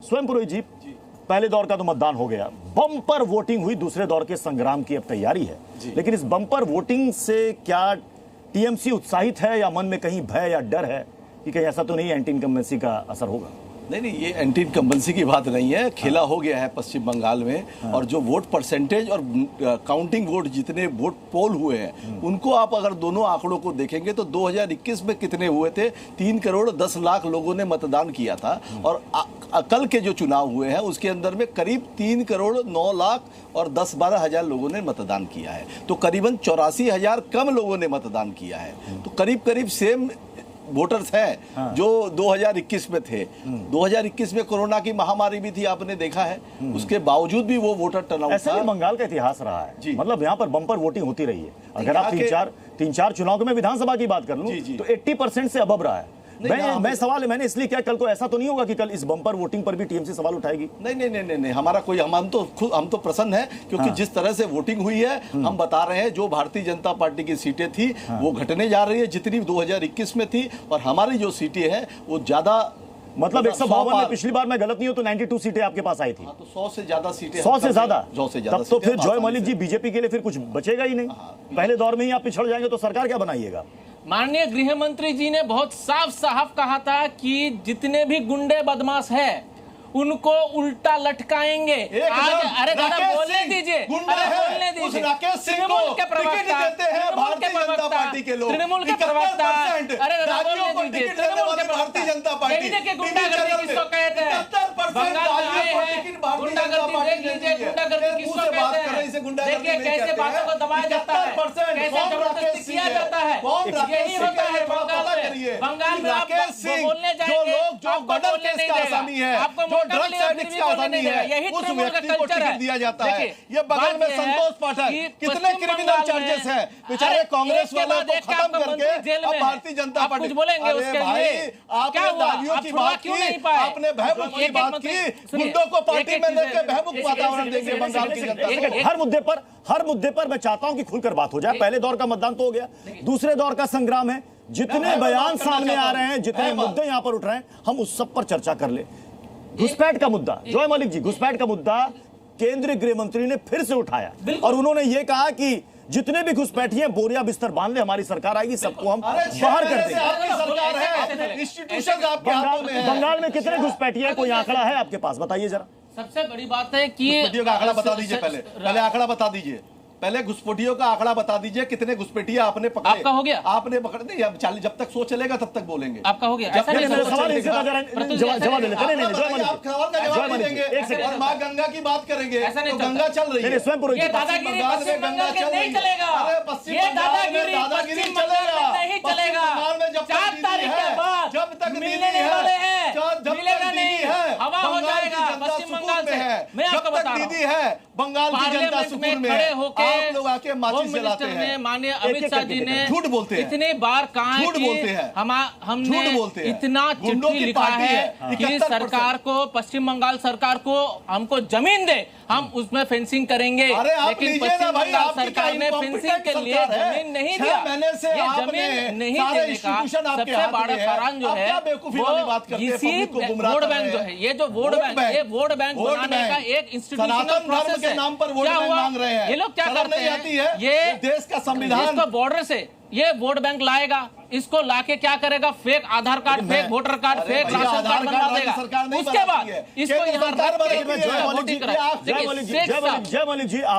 स्वयं पुरोहित जी, पहले दौर का तो मतदान हो गया, बम्पर वोटिंग हुई, दूसरे दौर के संग्राम की अब तैयारी है। लेकिन इस बम्पर वोटिंग से क्या टीएमसी उत्साहित है या मन में कहीं भय या डर है कि कहीं ऐसा तो नहीं एंटी इनकम्बेंसी का असर होगा? नहीं, ये एंटी इनकम्बेंसी की बात नहीं है। खेला हो गया है पश्चिम बंगाल में, और जो वोट परसेंटेज और काउंटिंग वोट, जितने वोट पोल हुए हैं उनको आप अगर दोनों आंकड़ों को देखेंगे तो 2021 में कितने हुए थे? 3 करोड़ 10 लाख लोगों ने मतदान किया था, और कल के जो चुनाव हुए हैं उसके अंदर में करीब 3 करोड़ 9 लाख और 10-12 हजार लोगों ने मतदान किया है। तो करीबन 84,000 कम लोगों ने मतदान किया है। तो करीब करीब सेम वोटर्स हैं जो 2021 में थे। 2021 में कोरोना की महामारी भी थी, आपने देखा है, उसके बावजूद भी वो वोटर टर्नआउट ऐसा ही बंगाल का इतिहास रहा है। मतलब यहाँ पर बम्पर वोटिंग होती रही है। अगर आप तीन चार चुनाव में विधानसभा की बात कर लूं तो 80% से अबव रहा है। मैं सवाल मैंने इसलिए किया, कल को ऐसा तो नहीं होगा कि कल इस बम्पर वोटिंग पर भी टीएमसी सवाल उठाएगी? नहीं, हमारा कोई हम तो प्रसन्न है, क्योंकि जिस तरह से वोटिंग हुई है, हम बता रहे हैं जो भारतीय जनता पार्टी की सीटें थी वो घटने जा रही है जितनी 2021 में थी, और हमारी जो सीटें हैं वो ज्यादा, मतलब 152 में पिछली बार मैं गलत नहीं हूं तो 92 सीटें आपके पास आई थी। तो 100 से ज्यादा सीटें, 100 से ज्यादा। तब तो फिर जॉय मलिक जी, बीजेपी के लिए फिर कुछ बचेगा ही नहीं। पहले दौर में ही आप पिछड़ जाएंगे तो सरकार क्या बनाइएगा? माननीय गृह मंत्री जी ने बहुत साफ साफ कहा था कि जितने भी गुंडे बदमाश है उनको उल्टा लटकाएंगे। आज अरे दादा बोलने दीजिए, अरे बोलने दीजिए। तृणमूल के प्रवक्ता, तृणमूल के प्रवक्ता, अरे दादा बोलने दीजिए। तृणमूल के भारतीय जनता पार्टी, यही देखिए गुंडागर्दी किसको कहते हैं। बंगाल में आए हैं, गुंडागर्दी देख लीजिए, गुंडागर्दी किसको कहते हैं। देखिए कैसे बातों को दबाया जाता है, कैसे जबरदस्ती किया जाता है। यही होता है बंगाल में। बंगाल में आप बोलने जाएंगे, आपको बोलने नहीं देगा, आपको ड्रग्स एडिक्ट्स का आसानी है, उस व्यक्ति को टिकट दिया जाता है। ये बगल में संतोष पाठक, कितने क्रिमिनल चार्जेस हैं बेचारे कांग्रेस वालों को खत्म करके अब भारतीय जनता पार्टी। कुछ बोलेंगे उसके लिए? आपने दागियों की बात की, आपने भयमुक्त की बात की, गुंडों को पार्टी में लेकर भयमुक्त वातावरण देंगे बंगाल की जनता। हर मुद्दे पर मैं चाहता हूं कि खुलकर बात हो जाए। पहले दौर का मतदान तो हो गया, दूसरे दौर का संग्राम है। जितने बयान सामने आ रहे हैं, जितने मुद्दे यहां पर उठ रहे हैं, हम उस सब पर चर्चा कर ले। घुसपैठ का मुद्दा, जॉय मलिक जी, घुसपैठ का मुद्दा केंद्रीय गृह मंत्री ने फिर से उठाया, और उन्होंने यह कहा कि जितने भी घुसपैठिए बोरिया बिस्तर बांध ले, हमारी सरकार आएगी, सबको हम बाहर कर देंगे। बंगाल में कितने घुसपैठिए, कोई आंकड़ा है आपके पास? बताइए जरा। सबसे बड़ी बात है कि आंकड़ा बता दीजिए, पहले आंकड़ा बता दीजिए, पहले घुसपैठियों का आंकड़ा बता दीजिए, कितने घुसपैठिए आपने पकड़े? आपका हो गया? आपने पकड़ नहीं, अब जब तक सो चलेगा तब तक बोलेंगे। आपका हो गया? ऐसा नहीं, सवाल इनसे जवाब दे लेते हैं। आप सवाल का जवाब नहीं देंगे और मां गंगा की बात करेंगे, तो गंगा चल रही है। स्वयं पुरोहित, ये दादागिरी पश्चिम बंगाल में नहीं चलेगा। अरे पश्चिम दादागिरी चलेगा, नहीं चलेगा। 4 तारीख के बाद जब तक मिलने वाले हैं, मिलेगा नहीं, हवा हो जाएगा पश्चिम बंगाल से। मैं आपको बता रहा हूं, बंगाल की जनता सुकून में खड़े होकर आप लोग आके माचिस जलाते हैं। माननीय अमित शाह जी ने झूठ बोलते हैं, इतने बार कहा है कि हमने इतना चिट्ठी लिखा है कि सरकार को, पश्चिम बंगाल सरकार को हमको जमीन दे, हम उसमें फेंसिंग करेंगे। लेकिन पश्चिम बंगाल सरकार ने फेंसिंग के लिए जमीन नहीं दिया। ये जमीन नहीं देने का सबसे बड़ा कारण जो है वो इसी वोट बैंक जो है, ये जो वोट बैंक, ये वोट बैंक बनाने का एक इंस्टीट्यूशनल प्रोसेस है। नाम पर वोट बैंक मांग रहे हैं। ये लोग क्या करते हैं? ये देश का संविधान बॉर्डर से ये वोट बैंक लाएगा, इसको लाके क्या करेगा? Fake Aadhaar card, fake voter card, fake ration card बनवा देगा। उसके बाद इसको यहाँ रख के वोटिंग कराएगा। जय मलिक जी,